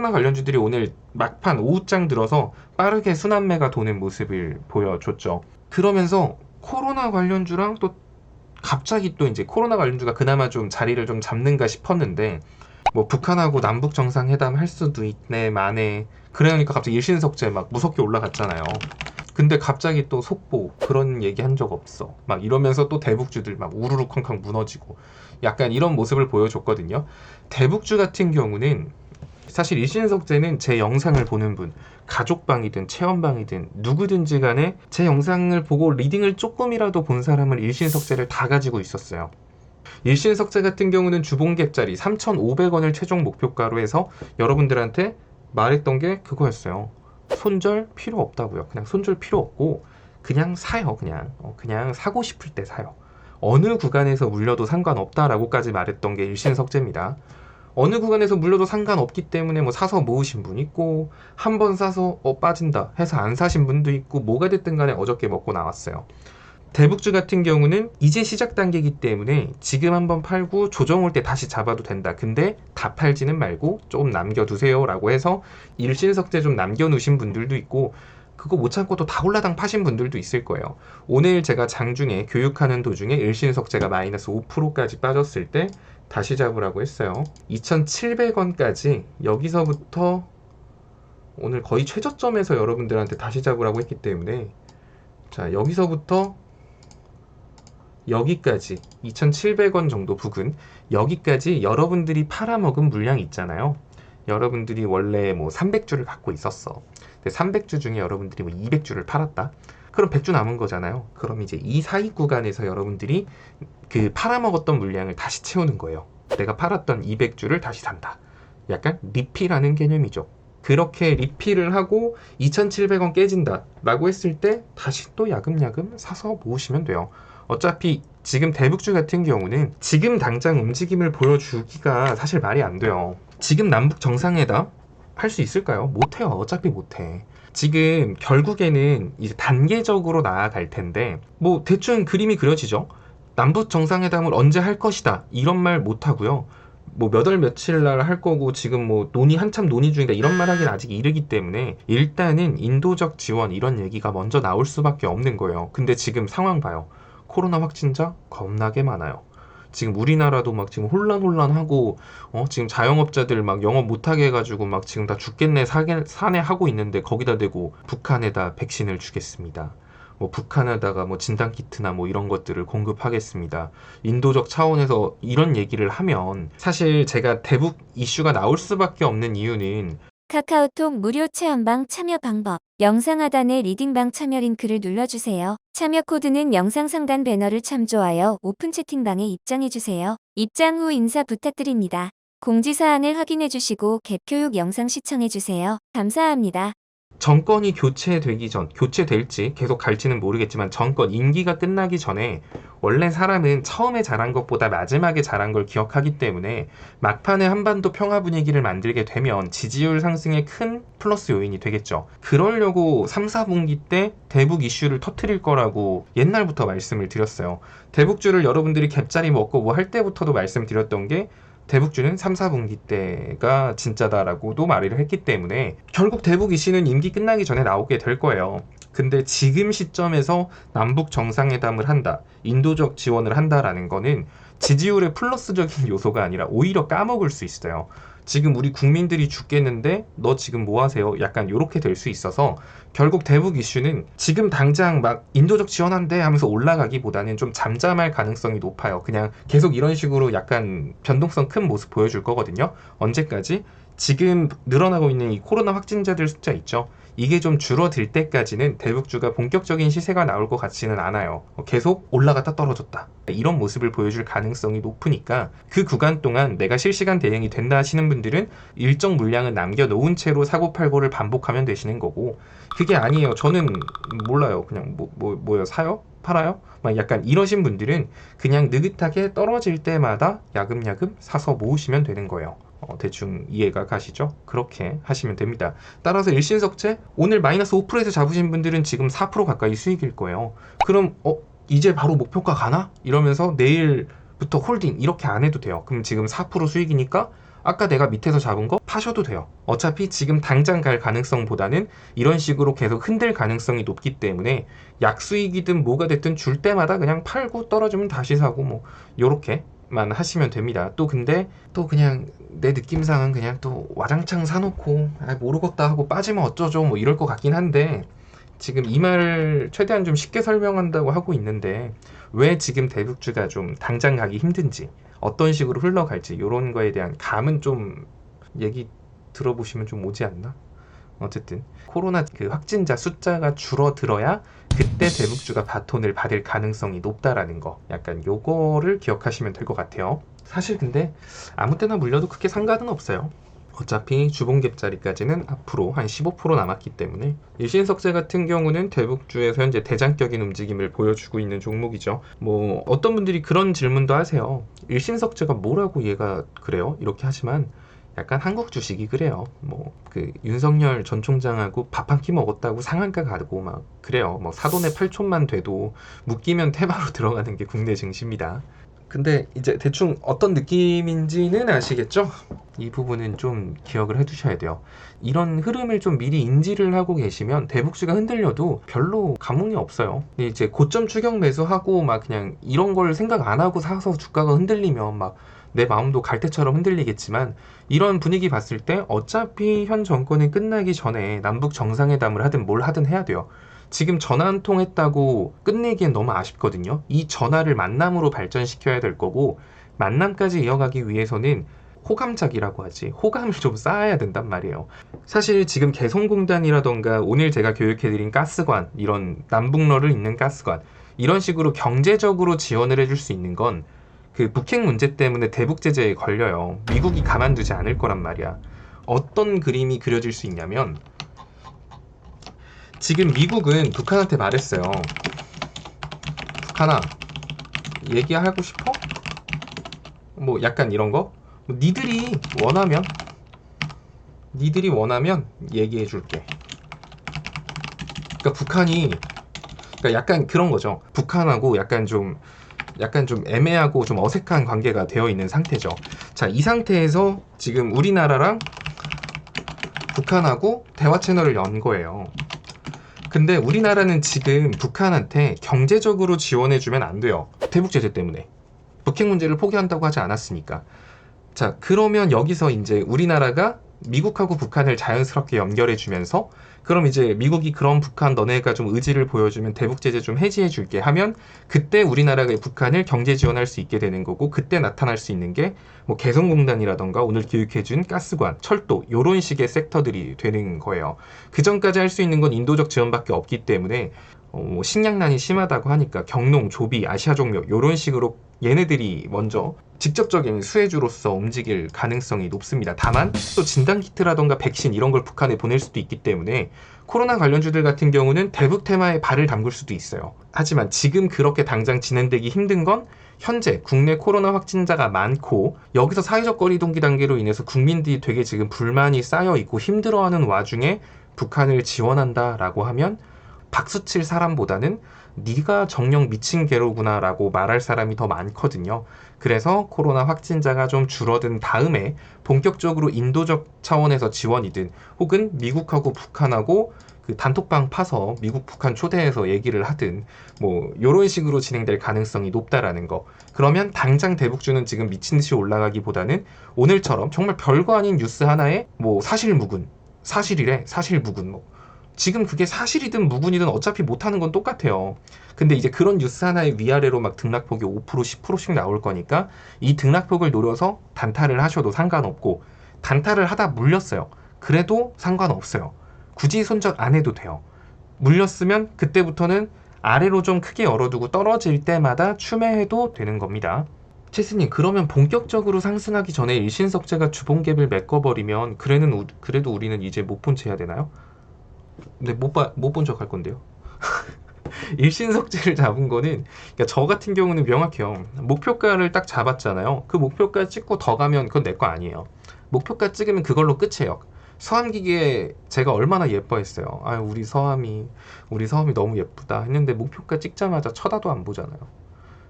코로나 관련주들이 오늘 막판 오후장 들어서 빠르게 순환매가 도는 모습을 보여줬죠. 그러면서 코로나 관련주랑 또 갑자기 또 이제 코로나 관련주가 그나마 좀 자리를 좀 잡는가 싶었는데 뭐 북한하고 남북 정상회담 할 수도 있네 마네 그러니까 갑자기 일신석재 막 무섭게 올라갔잖아요. 근데 갑자기 또 속보 그런 얘기 한 적 없어 막 이러면서 또 대북주들 막 우르르 쾅쾅 무너지고 약간 이런 모습을 보여줬거든요. 대북주 같은 경우는 사실 일신석재는 제 영상을 보는 분 가족방이든 체험방이든 누구든지 간에 제 영상을 보고 리딩을 조금이라도 본 사람은 일신석재를 다 가지고 있었어요. 일신석재 같은 경우는 주봉객짜리 3,500원을 최종 목표가로 해서 여러분들한테 말했던 게 그거였어요. 손절 필요 없다고요. 그냥 손절 필요 없고 그냥 사요. 그냥 사고 싶을 때 사요. 어느 구간에서 물려도 상관없다라고까지 말했던 게 일신석재입니다. 어느 구간에서 물려도 상관없기 때문에 뭐 사서 모으신 분 있고 한 번 사서 빠진다 해서 안 사신 분도 있고 뭐가 됐든 간에 어저께 먹고 나왔어요. 대북주 같은 경우는 이제 시작 단계이기 때문에 지금 한번 팔고 조정 올 때 다시 잡아도 된다. 근데 다 팔지는 말고 조금 남겨두세요 라고 해서 일신석재 좀 남겨놓으신 분들도 있고 그거 못 참고 또 다굴라당 파신 분들도 있을 거예요. 오늘 제가 장중에 교육하는 도중에 일신석재가 마이너스 5%까지 빠졌을 때 다시 잡으라고 했어요. 2,700원까지 여기서부터 오늘 거의 최저점에서 여러분들한테 다시 잡으라고 했기 때문에 자 여기서부터 여기까지 2,700원 정도 부근 여기까지 여러분들이 팔아먹은 물량이 있잖아요. 여러분들이 원래 뭐 300주를 갖고 있었어. 근데 300주 중에 여러분들이 뭐 200주를 팔았다. 그럼 100주 남은 거잖아요. 그럼 이제 이 사이 구간에서 여러분들이 그 팔아먹었던 물량을 다시 채우는 거예요. 내가 팔았던 200주를 다시 산다. 약간 리필하는 개념이죠. 그렇게 리필을 하고 2,700원 깨진다 라고 했을 때 다시 또 야금야금 사서 모으시면 돼요. 어차피 지금 대북주 같은 경우는 지금 당장 움직임을 보여주기가 사실 말이 안 돼요. 지금 남북 정상회담 할 수 있을까요? 못해요. 어차피 못해. 지금 결국에는 이제 단계적으로 나아갈 텐데 뭐 대충 그림이 그려지죠. 남북 정상회담을 언제 할 것이다 이런 말 못하고요. 뭐 몇 월 며칠 날 할 거고 지금 뭐 한참 논의 중이다 이런 말 하기는 아직 이르기 때문에 일단은 인도적 지원 이런 얘기가 먼저 나올 수밖에 없는 거예요. 근데 지금 상황 봐요. 코로나 확진자 겁나게 많아요. 지금 우리나라도 막 지금 혼란하고 지금 자영업자들 막 영업 못하게 해가지고 막 지금 다 죽겠네 사내 하고 있는데 거기다 대고 북한에다 백신을 주겠습니다. 뭐 북한에다가 뭐 진단키트나 뭐 이런 것들을 공급하겠습니다. 인도적 차원에서 이런 얘기를 하면 사실 제가 대북 이슈가 나올 수밖에 없는 이유는 카카오톡 무료 체험방 참여 방법 영상 하단에 리딩방 참여 링크를 눌러주세요. 참여 코드는 영상 상단 배너를 참조하여 오픈 채팅방에 입장해주세요. 입장 후 인사 부탁드립니다. 공지사항을 확인해주시고 갭 교육 영상 시청해주세요. 감사합니다. 정권이 교체되기 전, 교체될지 계속 갈지는 모르겠지만 정권 임기가 끝나기 전에 원래 사람은 처음에 잘한 것보다 마지막에 잘한 걸 기억하기 때문에 막판에 한반도 평화 분위기를 만들게 되면 지지율 상승에 큰 플러스 요인이 되겠죠. 그러려고 3, 4분기 때 대북 이슈를 터뜨릴 거라고 옛날부터 말씀을 드렸어요. 대북주를 여러분들이 갭자리 먹고 뭐 할 때부터도 말씀드렸던 게 대북주는 3, 4분기 때가 진짜다라고도 말을 했기 때문에 결국 대북 이슈는 임기 끝나기 전에 나오게 될 거예요. 근데 지금 시점에서 남북 정상회담을 한다, 인도적 지원을 한다라는 거는 지지율의 플러스적인 요소가 아니라 오히려 까먹을 수 있어요. 지금 우리 국민들이 죽겠는데 너 지금 뭐 하세요? 약간 이렇게 될 수 있어서 결국 대북 이슈는 지금 당장 막 인도적 지원한대 하면서 올라가기보다는 좀 잠잠할 가능성이 높아요. 그냥 계속 이런 식으로 약간 변동성 큰 모습 보여줄 거거든요. 언제까지? 지금 늘어나고 있는 이 코로나 확진자들 숫자 있죠. 이게 좀 줄어들 때까지는 대북주가 본격적인 시세가 나올 것 같지는 않아요. 계속 올라갔다 떨어졌다. 이런 모습을 보여줄 가능성이 높으니까 그 구간 동안 내가 실시간 대응이 된다 하시는 분들은 일정 물량을 남겨놓은 채로 사고팔고를 반복하면 되시는 거고 그게 아니에요. 저는 몰라요. 그냥 뭐요? 사요? 팔아요? 막 약간 이러신 분들은 그냥 느긋하게 떨어질 때마다 야금야금 사서 모으시면 되는 거예요. 대충 이해가 가시죠? 그렇게 하시면 됩니다. 따라서 일신석재 오늘 마이너스 5%에서 잡으신 분들은 지금 4% 가까이 수익일 거예요. 그럼 이제 바로 목표가 가나? 이러면서 내일부터 홀딩 이렇게 안 해도 돼요. 그럼 지금 4% 수익이니까 아까 내가 밑에서 잡은 거 파셔도 돼요. 어차피 지금 당장 갈 가능성보다는 이런 식으로 계속 흔들 가능성이 높기 때문에 약수익이든 뭐가 됐든 줄 때마다 그냥 팔고 떨어지면 다시 사고 뭐 요렇게만 하시면 됩니다. 또 근데 또 그냥 내 느낌상은 그냥 또 와장창 사놓고 모르겠다 하고 빠지면 어쩌죠 뭐 이럴 것 같긴 한데, 지금 이 말 최대한 좀 쉽게 설명한다고 하고 있는데 왜 지금 대북주가 좀 당장 가기 힘든지, 어떤 식으로 흘러갈지 이런 거에 대한 감은 좀 얘기 들어보시면 좀 오지 않나? 어쨌든 코로나 그 확진자 숫자가 줄어들어야 그때 대북주가 바톤을 받을 가능성이 높다라는 거, 약간 요거를 기억하시면 될 것 같아요. 사실 근데 아무 때나 물려도 크게 상관은 없어요. 어차피 주봉갭자리까지는 앞으로 한 15% 남았기 때문에. 일신석재 같은 경우는 대북주에서 현재 대장격인 움직임을 보여주고 있는 종목이죠. 뭐 어떤 분들이 그런 질문도 하세요. 일신석재가 뭐라고 얘가 그래요? 이렇게 하지만 약간 한국 주식이 그래요. 뭐 그 윤석열 전 총장하고 밥 한 끼 먹었다고 상한가 가고 막 그래요. 뭐 사돈의 8촌만 돼도 묶이면 테마로 들어가는 게 국내 증시입니다. 근데 이제 대충 어떤 느낌인지는 아시겠죠? 이 부분은 좀 기억을 해두셔야 돼요. 이런 흐름을 좀 미리 인지를 하고 계시면 대북주가 흔들려도 별로 감흥이 없어요. 근데 이제 고점 추격 매수하고 막 그냥 이런 걸 생각 안 하고 사서 주가가 흔들리면 막 내 마음도 갈대처럼 흔들리겠지만, 이런 분위기 봤을 때 어차피 현 정권이 끝나기 전에 남북 정상회담을 하든 뭘 하든 해야 돼요. 지금 전화 한 통 했다고 끝내기엔 너무 아쉽거든요. 이 전화를 만남으로 발전시켜야 될 거고, 만남까지 이어가기 위해서는 호감작이라고 하지, 호감을 좀 쌓아야 된단 말이에요. 사실 지금 개성공단이라던가 오늘 제가 교육해드린 가스관, 이런 남북러를 잇는 가스관, 이런 식으로 경제적으로 지원을 해줄 수 있는 건 그 북핵 문제 때문에 대북 제재에 걸려요. 미국이 가만두지 않을 거란 말이야. 어떤 그림이 그려질 수 있냐면, 지금 미국은 북한한테 말했어요. 북한아, 얘기하고 싶어? 뭐 약간 이런 거? 뭐 니들이 원하면 얘기해 줄게. 그러니까 북한이, 그러니까 약간 그런 거죠. 북한하고 약간 좀 애매하고 좀 어색한 관계가 되어 있는 상태죠. 자, 이 상태에서 지금 우리나라랑 북한하고 대화 채널을 연 거예요. 근데 우리나라는 지금 북한한테 경제적으로 지원해주면 안 돼요. 대북 제재 때문에. 북핵 문제를 포기한다고 하지 않았으니까. 자, 그러면 여기서 이제 우리나라가 미국하고 북한을 자연스럽게 연결해주면서, 그럼 이제 미국이 그럼 북한 너네가 좀 의지를 보여주면 대북 제재 좀 해지해줄게 하면, 그때 우리나라가 북한을 경제 지원할 수 있게 되는 거고, 그때 나타날 수 있는 게 뭐 개성공단이라던가 오늘 교육해준 가스관, 철도 요런 식의 섹터들이 되는 거예요. 그 전까지 할 수 있는 건 인도적 지원밖에 없기 때문에 뭐 식량난이 심하다고 하니까 경농, 조비, 아시아종묘 요런 식으로 얘네들이 먼저 직접적인 수혜주로서 움직일 가능성이 높습니다. 다만 또 진단키트라던가 백신 이런 걸 북한에 보낼 수도 있기 때문에 코로나 관련주들 같은 경우는 대북 테마에 발을 담글 수도 있어요. 하지만 지금 그렇게 당장 진행되기 힘든 건 현재 국내 코로나 확진자가 많고, 여기서 사회적 거리 동기 단계로 인해서 국민들이 되게 지금 불만이 쌓여 있고 힘들어하는 와중에 북한을 지원한다라고 하면 박수칠 사람보다는 네가 정령 미친 개로구나 라고 말할 사람이 더 많거든요. 그래서 코로나 확진자가 좀 줄어든 다음에 본격적으로 인도적 차원에서 지원이든 혹은 미국하고 북한하고 그 단톡방 파서 미국 북한 초대해서 얘기를 하든 뭐 요런 식으로 진행될 가능성이 높다라는 거. 그러면 당장 대북주는 지금 미친 듯이 올라가기보다는 오늘처럼 정말 별거 아닌 뉴스 하나에 뭐 사실무근, 사실이래, 사실무근, 뭐 지금 그게 사실이든 무근이든 어차피 못하는 건 똑같아요. 근데 이제 그런 뉴스 하나의 위아래로 막 등락폭이 5%, 10%씩 나올 거니까 이 등락폭을 노려서 단타를 하셔도 상관없고, 단타를 하다 물렸어요. 그래도 상관없어요. 굳이 손절 안 해도 돼요. 물렸으면 그때부터는 아래로 좀 크게 열어두고 떨어질 때마다 추매해도 되는 겁니다. 체스님, 그러면 본격적으로 상승하기 전에 일신석재가 주봉갭을 메꿔버리면 그래도 우리는 이제 못 본 채 해야 되나요? 근데 못 본 척 할 건데요. 일신석재를 잡은 거는, 그러니까 저 같은 경우는 명확해요. 목표가를 딱 잡았잖아요. 그 목표가 찍고 더 가면 그건 내 거 아니에요. 목표가 찍으면 그걸로 끝이에요. 서함기계 제가 얼마나 예뻐했어요. 아, 우리 서함이 너무 예쁘다 했는데 목표가 찍자마자 쳐다도 안 보잖아요.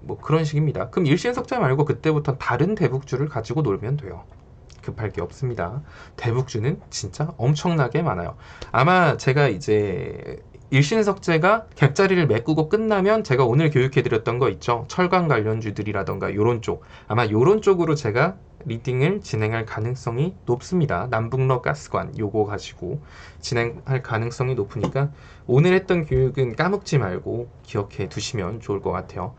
뭐 그런 식입니다. 그럼 일신석재 말고 그때부터 다른 대북주를 가지고 놀면 돼요. 급할 게 없습니다. 대북주는 진짜 엄청나게 많아요. 아마 제가 이제 일신석재가 객자리를 메꾸고 끝나면 제가 오늘 교육해드렸던 거 있죠. 철강 관련주들이라던가 요런 쪽. 아마 요런 쪽으로 제가 리딩을 진행할 가능성이 높습니다. 남북러 가스관 요거 가지고 진행할 가능성이 높으니까 오늘 했던 교육은 까먹지 말고 기억해 두시면 좋을 것 같아요.